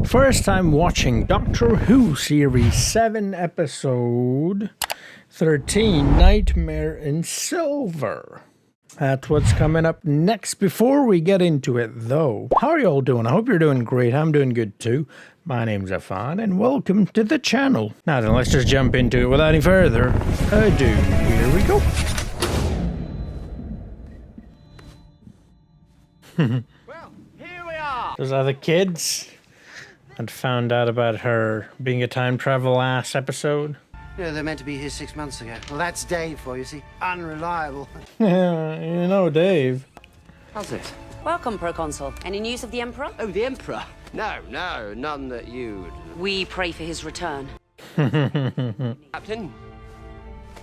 First time watching Doctor Who Series 7 episode 13, Nightmare in Silver. That's what's coming up next. Before we get into it though, how are you all doing? I hope you're doing great. I'm doing good too. My name's Affan and welcome to the channel. Now then, let's just jump into it without any further ado. Here we go. Well, here we are. Those other kids had found out about her being a time travel last episode. Yeah, they're meant to be here 6 months ago. Well, that's Dave for you, see? Unreliable. Yeah, you know Dave. How's it? Welcome, Proconsul. Any news of the Emperor? Oh, the Emperor? No, none that you'd... We pray for his return. Captain?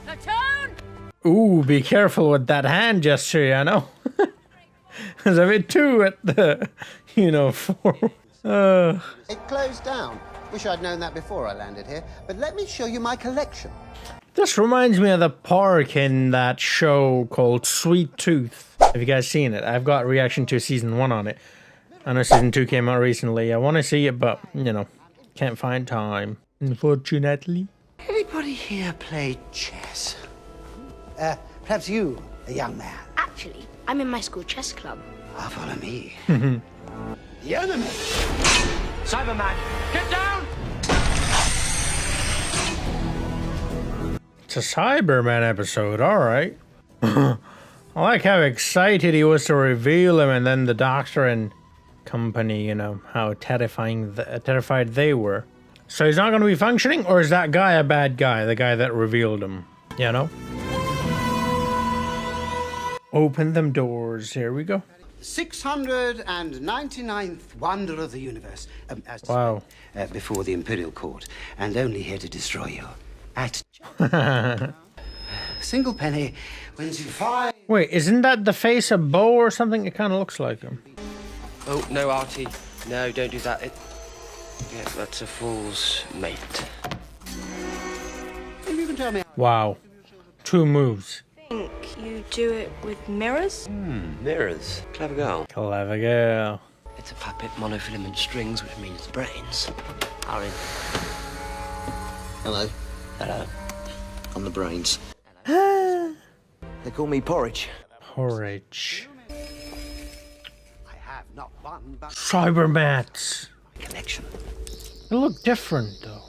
Return! Ooh, be careful with that hand gesture, you know? There's a bit too at the, for... It closed down. Wish I'd known that before I landed here. But let me show you my collection. This reminds me of the park in that show called Sweet Tooth. Have you guys seen it? I've got a reaction to season 1 on it. I know season 2 came out recently. I want to see it, but, can't find time, unfortunately. Anybody here play chess? Perhaps you, a young man. Actually, I'm in my school chess club. Follow me. The enemy! Cyberman, get down! It's a Cyberman episode, alright. I like how excited he was to reveal him, and then the doctor and company, how terrified they were. So he's not going to be functioning, or is that guy a bad guy, the guy that revealed him? Open them doors. Here we go. 699th wonder of the universe. Wow. Before the Imperial Court, and only here to destroy you. At single penny wins you 5. Wait, isn't that the face of Bo or something? It kind of looks like him. Oh, no, Artie. No, don't do that. Yeah, that's a fool's mate. Maybe you can tell me. Wow. 2 moves. Think you do it with mirrors? Mirrors. Clever girl. Clever girl. It's a puppet monofilament strings, which means brains. Are in. Hello, Hello. I'm the brains. They call me Porridge. Porridge. I have not one, but Cybermats. Connection. They look different though.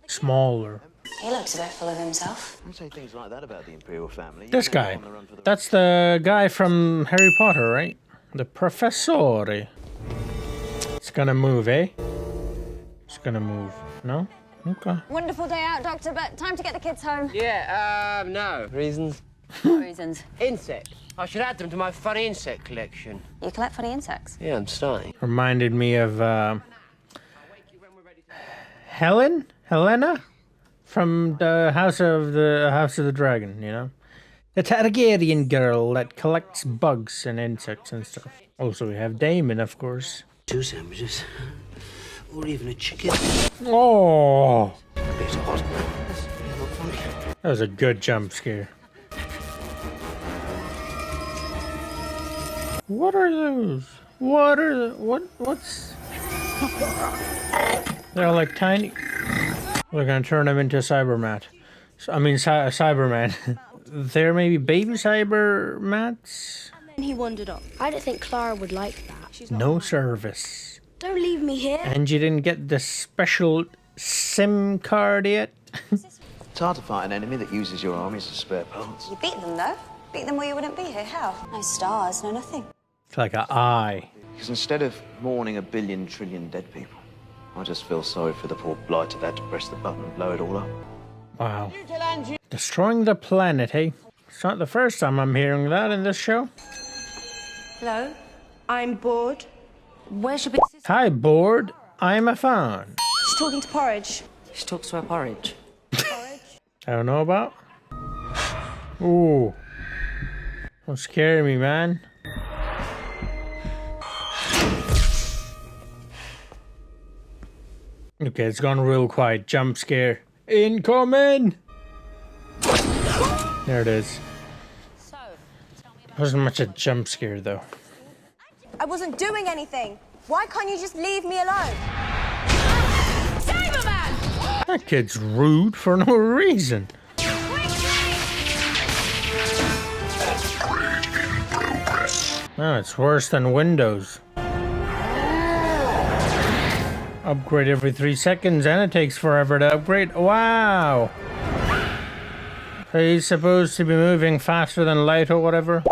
Smaller. He looks a bit full of himself. Don't say things like that about the Imperial family. This guy. That's the guy from Harry Potter, right? The Professore. It's gonna move, eh? It's gonna move. No? Okay. Wonderful day out, Doctor, but time to get the kids home. Yeah, no. Reasons? What reasons? Insect. I should add them to my funny insect collection. You collect funny insects. Yeah, I'm starting. Reminded me of Helena? From the House of the Dragon, The Targaryen girl that collects bugs and insects and stuff. Also, we have Damon, of course. 2 sandwiches. Or even a chicken. Oh! A bit hot. That's not funny. That was a good jump scare. What are those? What's... They're like tiny... We're gonna turn them into a Cyberman. They're maybe baby Cybermats? And he wandered off. I don't think Clara would like that. No service. Don't leave me here. And you didn't get the special SIM card yet? It's hard to fight an enemy that uses your armies as spare parts. You beat them, though. Beat them or you wouldn't be here. How? No stars, no nothing. It's like an eye. Because instead of mourning a billion trillion dead people, I just feel sorry for the poor blighter that had to press the button and blow it all up. Wow. Destroying the planet, hey? It's not the first time I'm hearing that in this show. Hello? I'm bored. Where's your big sister? Hi, bored. I'm Affan. She's talking to Porridge. She talks to her porridge. I don't know about. Ooh. Don't scare me, man. Okay, it's gone real quiet. Jump scare. Incoming! There it is. Wasn't much a jump scare, though. I wasn't doing anything. Why can't you just leave me alone? That kid's rude for no reason. No, it's worse than Windows. Upgrade every 3 seconds and it takes forever to upgrade. Wow! So he's supposed to be moving faster than light or whatever?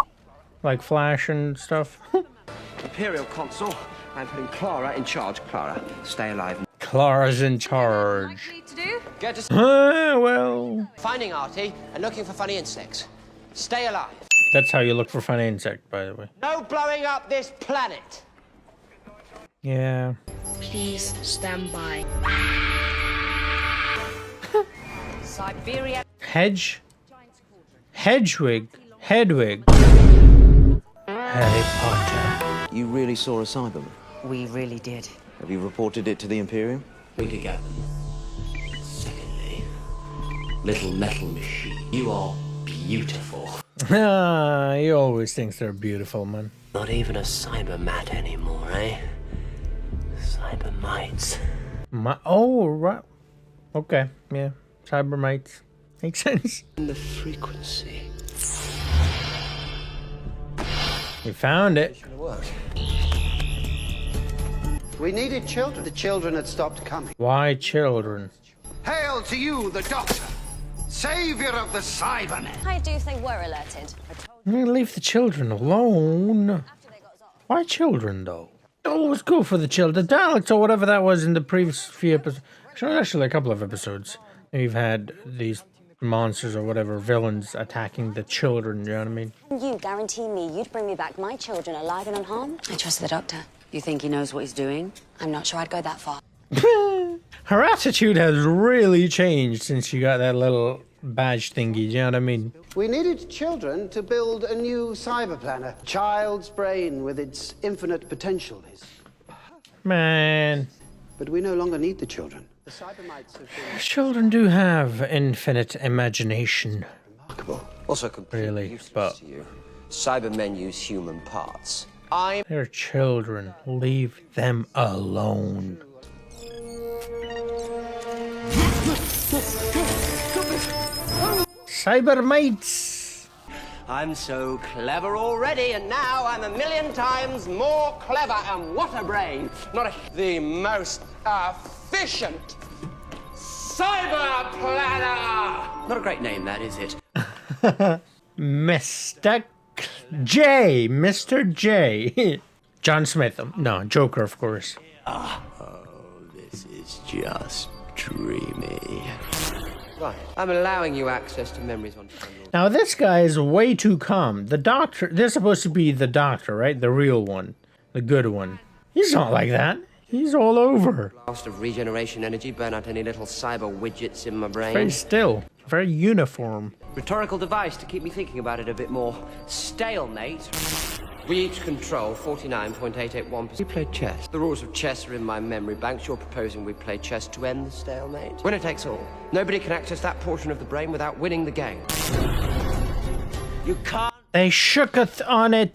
Like Flash and stuff? Imperial Consul, I'm putting Clara in charge. Clara, stay alive. Clara's in charge. Get to Well... finding Artie and looking for funny insects. Stay alive. That's how you look for funny insect, by the way. No blowing up this planet. Yeah. Please stand by. Siberia. Hedwig. Harry Potter. You really saw a Cyberman? We really did. Have you reported it to the Imperium? We could get them. Secondly, little metal machine, you are beautiful. Ah, he always thinks they're beautiful, man. Not even a cybermat anymore, eh? Cybermites. Oh, right. Okay, yeah. Cybermites. Makes sense. And the frequency. We found it. We needed children. The children had stopped coming. Why children? Hail to you, the Doctor, savior of the Cybermen. I do think we're alerted. Leave the children alone. Why children, though? Always go for the children. The Daleks or whatever that was in the previous few episodes. Actually, a couple of episodes. We've had these monsters or whatever, villains attacking the children, you know what I mean? You guarantee me you'd bring me back my children alive and unharmed? I trust the Doctor. You think he knows what he's doing? I'm not sure I'd go that far. Her attitude has really changed since she got that little badge thingy, you know what I mean? We needed children to build a new cyber planner. Child's brain with its infinite potential is. Man. But we no longer need the children. The cybermites have been Children do have infinite imagination. remarkable. Also completely Really, useless but- to you. Cybermen use human parts. They're children. Leave them alone. Cybermites! I'm so clever already, and now I'm a million times more clever. And what a brain! The most efficient cyber planner! Not a great name, that, is it? Mr. J. Mr. J. John Smith. No, Joker, of course. This is just dreamy. Right. I'm allowing you access to memories on time. Now, this guy is way too calm. The Doctor, they're supposed to be the Doctor, right? The real one. The good one. He's not like that. He's all over. Blast of regeneration energy, burn out any little cyber widgets in my brain. Very still. Very uniform. Rhetorical device to keep me thinking about it a bit more. Stalemate. We each control 49.881%. We play chess. The rules of chess are in my memory banks. You're proposing we play chess to end the stalemate? Winner takes all. Nobody can access that portion of the brain without winning the game. You can't. They shooketh on it.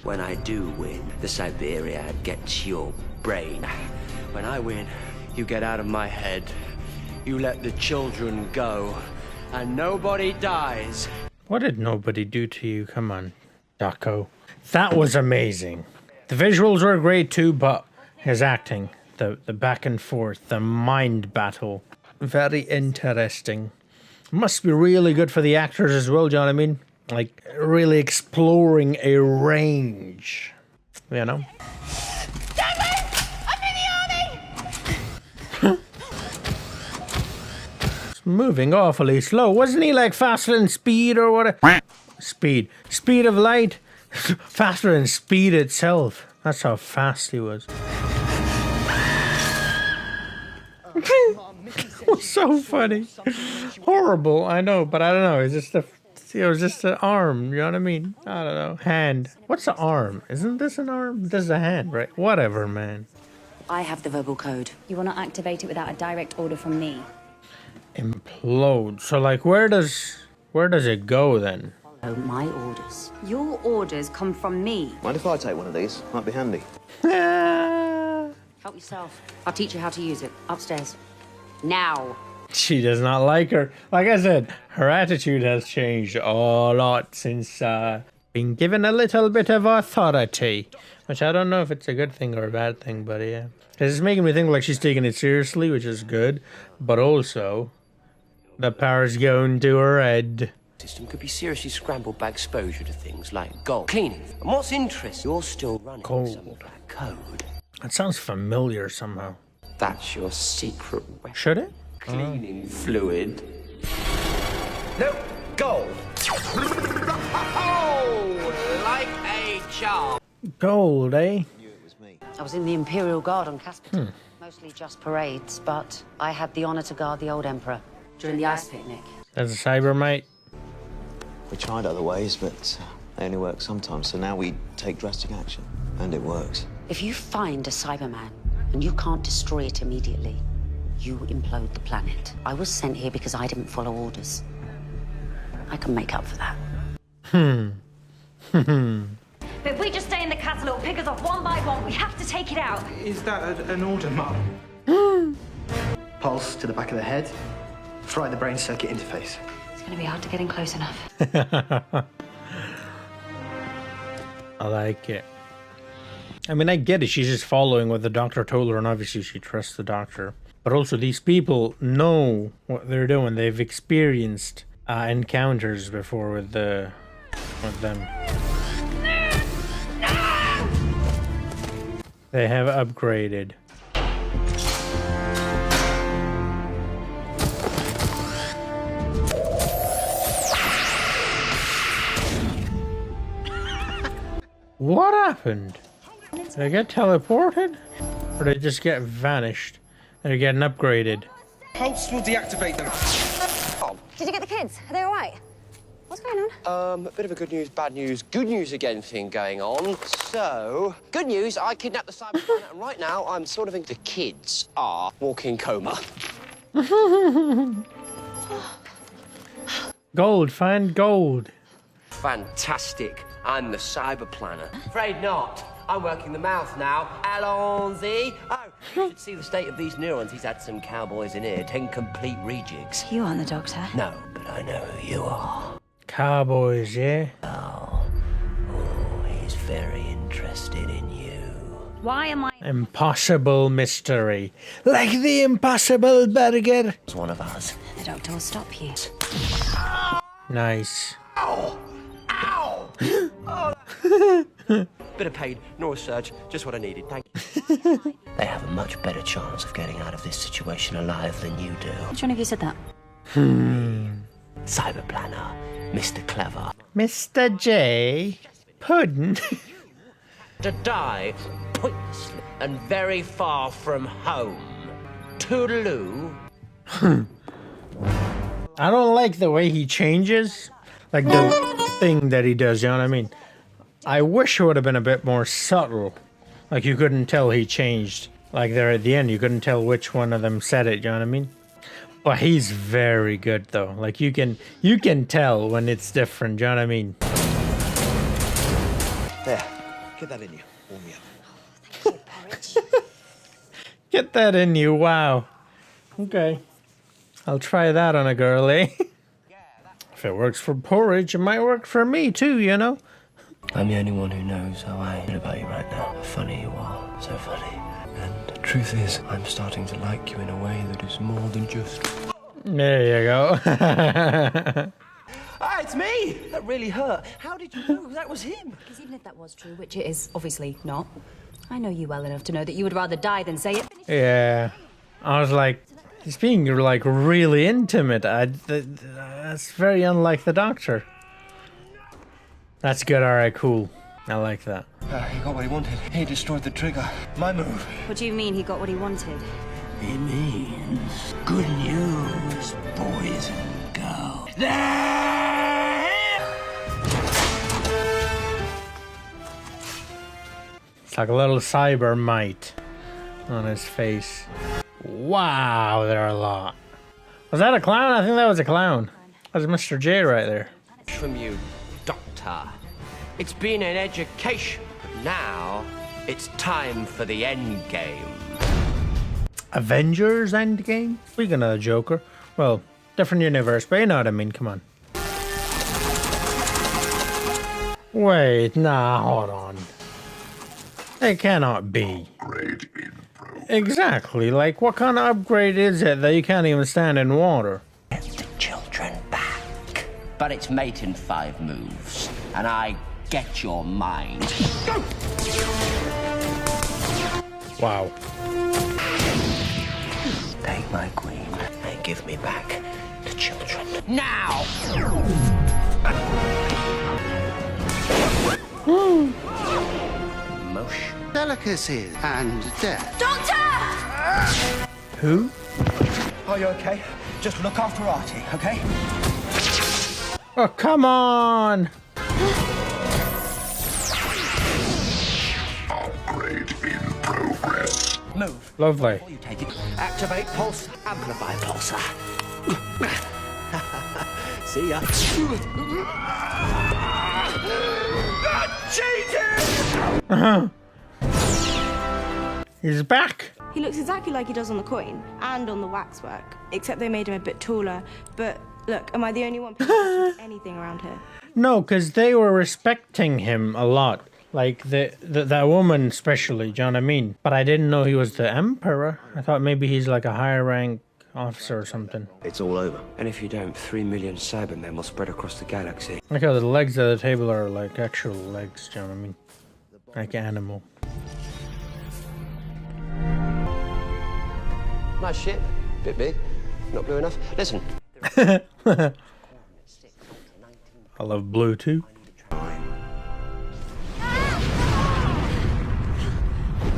When I do win, the Siberia gets your brain. When I win, you get out of my head. You let the children go, and nobody dies. What did nobody do to you? Come on, Daco. That was amazing. The visuals were great too, but his acting, the back and forth, the mind battle, very interesting. Must be really good for the actors as well, do you know what I mean? Like, really exploring a range, you know? Moving awfully slow. Wasn't he like faster than speed or what? Speed of light. Faster than speed itself. That's how fast he was. It was so funny. Horrible, I know, but I don't know. It was just an arm, you know what I mean? I don't know. Hand. What's an arm? Isn't this an arm? This is a hand, right? Whatever, man. I have the verbal code. You will not activate it without a direct order from me. Implode. So like where does it go then? Follow my orders. Your orders come from me. Mind if I take one of these? Might be handy. Help yourself. I'll teach you how to use it. Upstairs. Now. She does not like her. Like I said, her attitude has changed a lot since being given a little bit of authority. Which I don't know if it's a good thing or a bad thing, but yeah. It's making me think like she's taking it seriously, which is good. But also, the power's going to her head. System could be seriously scrambled by exposure to things like gold cleaning. And what's interesting, you're still running some of that code. That sounds familiar somehow. That's your secret weapon. Should it? Cleaning fluid. No, gold. Oh, like a charm. Gold, eh? I was in the Imperial Guard on Casperton. Mostly just parades, but I had the honor to guard the old Emperor during the ice picnic. That's a cyber mate. We tried other ways, but they only work sometimes. So now we take drastic action, and it works. If you find a Cyberman and you can't destroy it immediately, you implode the planet. I was sent here because I didn't follow orders. I can make up for that. But if we just stay in the castle, it'll pick us off one by one. We have to take it out. Is that an order, Mum? Pulse to the back of the head. Fry the brain circuit interface. It's going to be hard to get in close enough. I like it. I mean, I get it. She's just following what the doctor told her, and obviously she trusts the doctor. But also, these people know what they're doing. They've experienced encounters before with them. They have upgraded. What happened? Did they get teleported? Or did they just get vanished? They're getting upgraded. Pulse will deactivate them. Did you get the kids? Are they all right? What's going on? A bit of a good news, good news again thing going on. So, good news, I kidnapped the cyber planet, and right now I'm sort of thinking the kids are walking coma. Gold, find gold. Fantastic. I'm the cyber planner. Afraid not. I'm working the mouth now. Allons-y. Oh, you should see the state of these neurons. He's had some cowboys in here, 10 complete rejigs. You aren't the doctor. No, but I know who you are. Cowboys, yeah? Oh, he's very interested in you. Why am I... Impossible mystery. Like the impossible burger. It's one of us. The doctor will stop you. Nice. Ow! Ow! Oh. Bit of pain, no surge, just what I needed, thank you. They have a much better chance of getting out of this situation alive than you do. Which one of you said that? Cyber planner, Mr. Clever. Mr. J. Puddin'. To die pointlessly and very far from home. Toodaloo. I don't like the way he changes. Like the thing that he does, you know what I mean? I wish it would have been a bit more subtle. Like you couldn't tell he changed. Like there at the end, you couldn't tell which one of them said it, you know what I mean? But he's very good though. Like you can tell when it's different, you know what I mean? There, get that in you. Warm me up. Get that in you, wow. Okay. I'll try that on a girl, eh? If it works for porridge, it might work for me too, you know? I'm the only one who knows how I feel about you right now. How funny you are, so funny. And the truth is, I'm starting to like you in a way that is more than just... There you go. Ah, it's me! That really hurt. How did you know that was him? Because even if that was true, which it is obviously not, I know you well enough to know that you would rather die than say it. Yeah. I was like, he's being like really intimate. That's very unlike the doctor. That's good, alright, cool. I like that. He got what he wanted. He destroyed the trigger. My move. What do you mean he got what he wanted? It means good news, boys and girls. It's like a little cyber mite on his face. Wow, there are a lot. Was that a clown? I think that was a clown. That was Mr. J right there. From you, Doctor. It's been an education, but now it's time for the end game. Avengers Endgame? Speaking of the Joker, well, different universe, but you know what I mean, come on. Wait, nah, hold on. It cannot be. Exactly, like what kind of upgrade is it that you can't even stand in water? Get the children back. But it's mate in 5 moves, and I get your mind. Wow. Take my queen and give me back the children. Now! Motion. Delicacy and death. Doctor! Who? Are you okay? Just look after Artie, okay? Oh, come on! Upgrade in progress. Move. Lovely. Before you take it, activate pulse, amplify pulsar. See ya. Uh-huh. He's back. He looks exactly like he does on the coin and on the waxwork, except they made him a bit taller. But look, am I the only one paying attention to anything around here? No, because they were respecting him a lot. Like, that woman especially, do you know what I mean? But I didn't know he was the Emperor. I thought maybe he's like a higher rank officer or something. It's all over. And if you don't, 3 million Cybermen will spread across the galaxy. Like how the legs of the table are like actual legs, do you know what I mean? Like animal. Nice ship. Bit big. Not blue enough. Listen. I love blue too.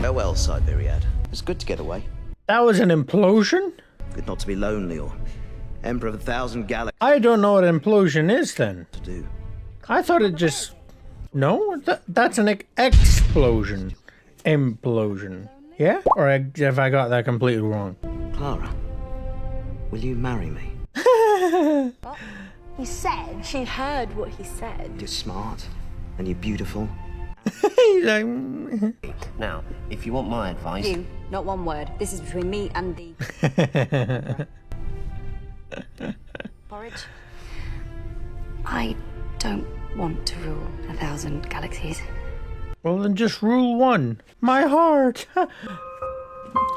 Farewell, Siberiad. It's good to get away. That was an implosion? Good not to be lonely or Emperor of 1,000 galaxies. I don't know what implosion is then. To do. I thought it just... No? That's an explosion. Implosion. Yeah? Or have I got that completely wrong? Clara, will you marry me? What? He said she heard what he said. You're smart and you're beautiful. He's like... Now, if you want my advice... You, not one word. This is between me and the... Porridge? I don't want to rule 1,000 galaxies. Well, then just rule one. My heart.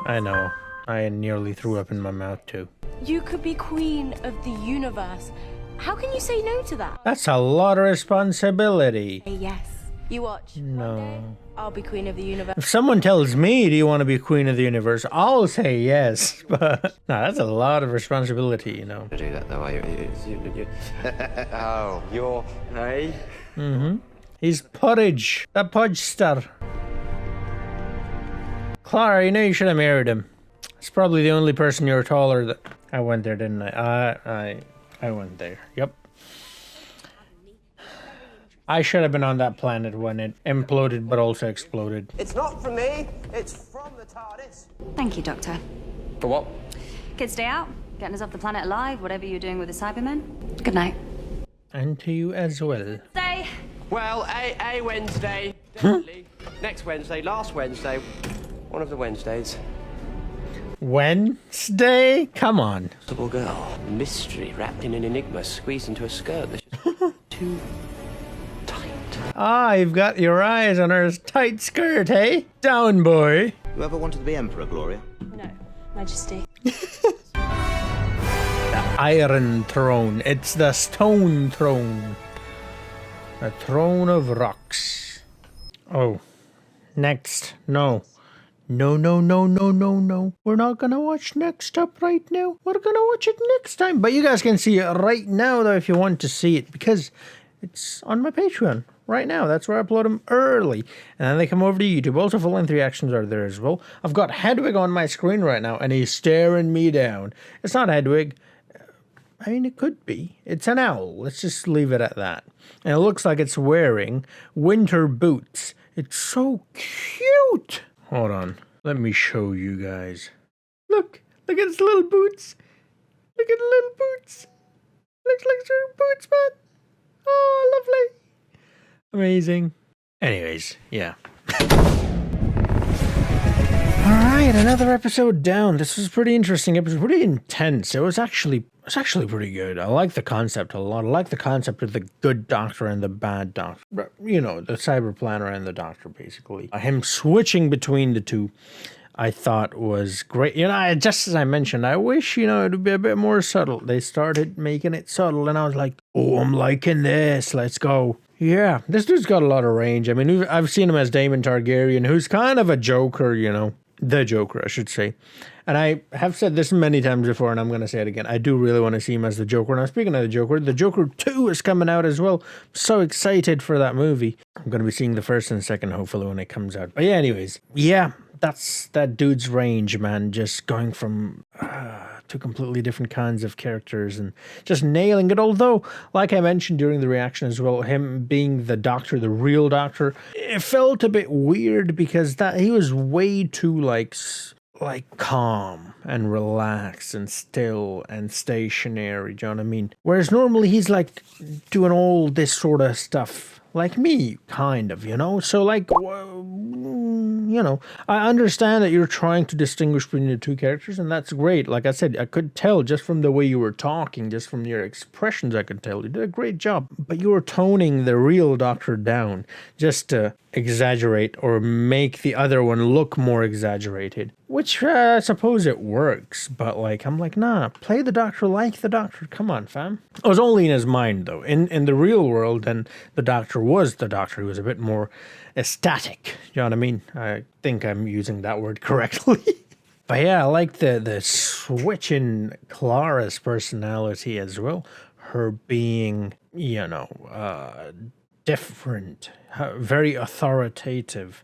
I know. I nearly threw up in my mouth too. You could be queen of the universe. How can you say no to that? That's a lot of responsibility. Say yes. You watch. No. One day, I'll be queen of the universe. If someone tells me, do you want to be queen of the universe? I'll say yes. But no, that's a lot of responsibility, you know. To do that though, are you? Oh, you're... Hey? Mm-hmm. He's Porridge. The Podgster. Clara, you know you should have married him. It's probably the only person you're taller that... I went there, didn't I? I went there. Yep. I should have been on that planet when it imploded but also exploded. It's not from me, it's from the TARDIS. Thank you, Doctor. For what? Kids, stay out. Getting us off the planet alive, whatever you're doing with the Cybermen. Good night. And to you as well. Stay. Well, a Wednesday, definitely. Next Wednesday, last Wednesday. One of the Wednesdays. Wednesday? Come on. Little girl. Mystery wrapped in an enigma, squeezed into a skirt that's just too tight. Ah, you've got your eyes on her tight skirt, hey? Down, boy. You ever wanted to be Emperor, Gloria? No, Majesty. The Iron Throne. It's the Stone Throne. The Throne of Rocks. Oh. Next. No. No. We're not gonna watch Next Up right now. We're gonna watch it next time. But you guys can see it right now, though, if you want to see it, because it's on my Patreon right now. That's where I upload them early. And then they come over to YouTube. Also, full-length reactions are there as well. I've got Hedwig on my screen right now, and he's staring me down. It's not Hedwig. I mean, it could be. It's an owl. Let's just leave it at that. And it looks like it's wearing winter boots. It's so cute. Hold on. Let me show you guys. Look at its little boots. Look at the little boots. Looks like her boots, man. Oh, lovely. Amazing. Anyways, yeah. Alright, right, another episode down. This was pretty interesting. It was pretty intense. It was actually pretty good. I like the concept a lot. I like the concept of the good doctor and the bad doctor. You know, the cyber planner and the doctor, basically. Him switching between the two, I thought was great. You know, just as I mentioned, I wish, you know, it would be a bit more subtle. They started making it subtle, and I was like, oh, I'm liking this. Let's go. Yeah, this dude's got a lot of range. I mean, I've seen him as Daemon Targaryen, who's kind of a Joker, you know. The Joker, I should say. And I have said this many times before, and I'm going to say it again. I do really want to see him as the Joker. Now, speaking of the Joker 2 is coming out as well. I'm so excited for that movie. I'm going to be seeing the first and second, hopefully, when it comes out. But yeah, anyways. Yeah, that's that dude's range, man. Just going from two completely different kinds of characters and just nailing it. Although, like I mentioned during the reaction as well, him being the doctor, the real doctor, it felt a bit weird because that he was way too like calm and relaxed and still and stationary. Do you know what I mean? Whereas normally he's like doing all this sort of stuff. Like me, kind of, you know? So, like, you know, I understand that you're trying to distinguish between the two characters, and that's great. Like I said, I could tell just from the way you were talking, just from your expressions, I could tell you did a great job. But you were toning the real doctor down just to exaggerate or make the other one look more exaggerated. Which, I suppose it works, but, like, I'm like, nah, play the doctor like the doctor. Come on, fam. I was only in his mind, though. In the real world, then the doctor was the doctor. He was a bit more ecstatic. You know what I mean? I think I'm using that word correctly. But yeah, I like the switch in Clara's personality as well. Her being, you know, different, very authoritative,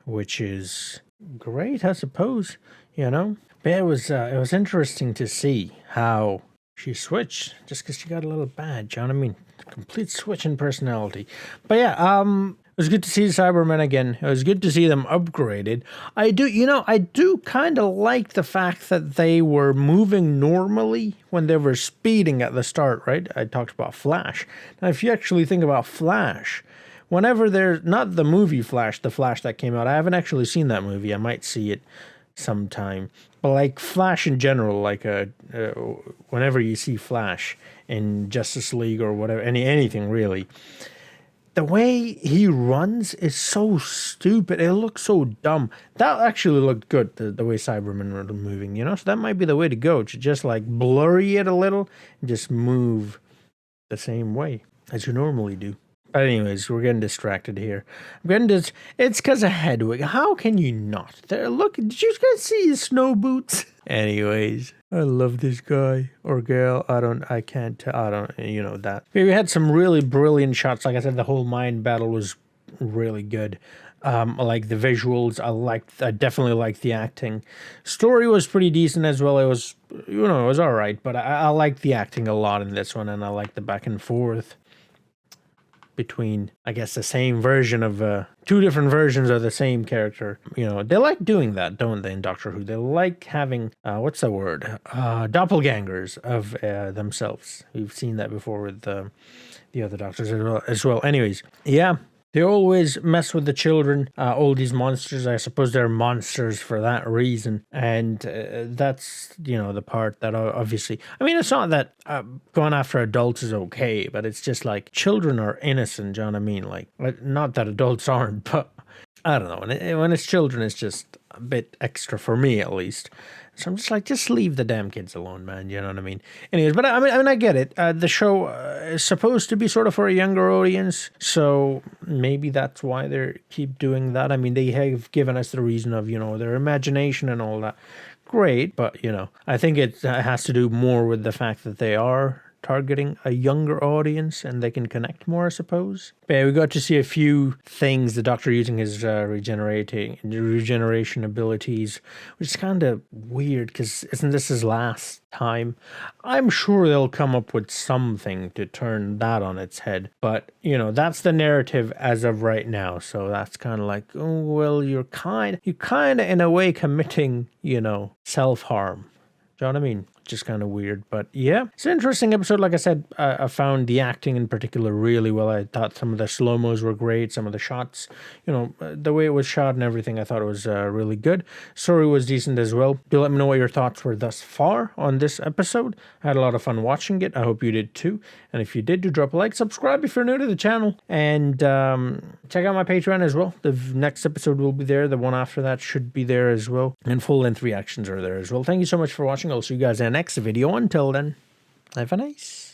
which is great, I suppose, you know. But it was interesting to see how she switched just because she got a little badge, you know what I mean? Complete switch in personality. But yeah, it was good to see the Cybermen again. It was good to see them upgraded. I do kind of like the fact that they were moving normally when they were speeding at the start, right? I talked about Flash. Now, if you actually think about Flash, whenever there's not the movie Flash, the Flash that came out, I haven't actually seen that movie. I might see it sometime. But like Flash in general, like whenever you see Flash in Justice League or whatever, anything really, the way he runs is so stupid. It looks so dumb. That actually looked good, the way Cybermen were moving, you know? So that might be the way to go, to just like blurry it a little and just move the same way as you normally do. But anyways, we're getting distracted here. It's because of Hedwig. How can you not? There, look, did you guys see his snow boots? Anyways, I love this guy or girl. I can't tell. I don't, you know that. We had some really brilliant shots. Like I said, the whole mind battle was really good. I like the visuals. I definitely liked the acting. Story was pretty decent as well. It was, you know, it was all right. But I liked the acting a lot in this one, and I liked the back and forth between, I guess, the same version of two different versions of the same character. You know, they like doing that, don't they, in Doctor Who? They like having, what's the word? Doppelgangers of themselves. We've seen that before with the other Doctors as well. Anyways, yeah. They always mess with the children, all these monsters. I suppose they're monsters for that reason. And that's, you know, the part that obviously... I mean, it's not that going after adults is okay, but it's just like children are innocent, do you know what I mean? Like, not that adults aren't, but I don't know. When it's children, it's just a bit extra for me, at least. So I'm just like, just leave the damn kids alone, man. You know what I mean? Anyways, but I mean, I get it. The show is supposed to be sort of for a younger audience, so maybe that's why they keep doing that. I mean, they have given us the reason of, you know, their imagination and all that. Great, but, you know, I think it has to do more with the fact that they are targeting a younger audience and they can connect more, I suppose. But yeah, we got to see a few things, the Doctor using his regeneration abilities, which is kind of weird because isn't this his last time? I'm sure they'll come up with something to turn that on its head, but you know, that's the narrative as of right now. So that's kind of like, oh well, you're kind of in a way committing, you know, self-harm. Do you know what I mean? just kind of weird. But yeah, it's an interesting episode. Like I said, I found the acting in particular really well. I thought some of the slow-mos were great. Some of the shots, you know, the way it was shot and everything, I thought it was really good. Story was decent as well. Do let me know what your thoughts were thus far on this episode. I had a lot of fun watching it. I hope you did too. And if you did, do drop a like, subscribe if you're new to the channel, and check out my Patreon as well. The next episode will be there. The one after that should be there as well. And full-length reactions are there as well. Thank you so much for watching. I'll see you guys in the next video. Until then, have a nice